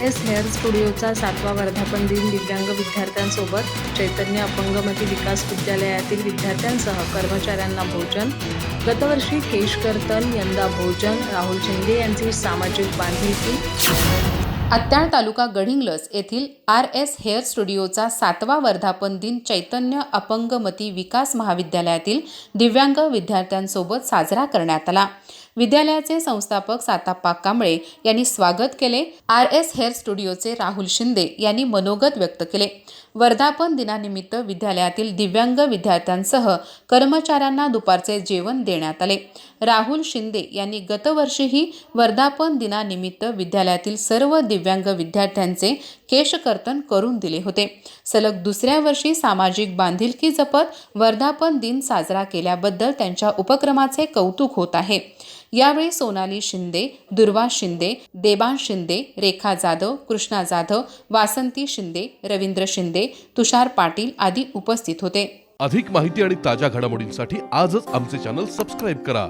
RS hair स्टुडिओचा 7वा वर्धापन दिन दिव्यांग विद्यार्थ्यांसोबत चैतन्य अपंगमती विकास विद्यालयातील विद्यार्थ्यांसह कर्मचाऱ्यांना भोजन। गतवर्षी केश कर्तन, यंदा भोजन। राहुल शिंदे यांची सामाजिक बांधिलकी। आत्याळ तालुका गडिंग्लज येथील RS हेअर स्टुडिओचा 7वा वर्धापन दिन चैतन्य अपंगमती विकास महाविद्यालयातील दिव्यांग विद्यार्थ्यांसोबत साजरा करण्यात आला। विद्यालयाचे संस्थापक साताप्पा कांबळे यांनी स्वागत केले। RS हेअर स्टुडिओचे राहुल शिंदे यांनी मनोगत व्यक्त केले। वर्धापन दिनानिमित्त विद्यालयातील दिव्यांग विद्यार्थ्यांसह कर्मचाऱ्यांना दुपारचे जेवण देण्यात आले। राहुल शिंदे यांनी गतवर्षीही वर्धापन दिनानिमित्त विद्यालयातील सर्व दिव्यांग विद्यार्थ्यांचे केशकर्तन करून दिले होते। सलग दुसऱ्या वर्षी सामाजिक बांधिलकी जपत वर्धापन दिन साजरा केल्याबद्दल त्यांच्या उपक्रमाचे कौतुक होत आहे। यावेळी सोनाली शिंदे, दुर्वा शिंदे, देबांश शिंदे, रेखा जाधव, कृष्णा जाधव, वासंती शिंदे, रवींद्र शिंदे, तुषार पाटील आदी उपस्थित होते। अधिक माहिती आणि ताज्या घडामोडींसाठी आजच आमचे चॅनल सबस्क्राइब करा।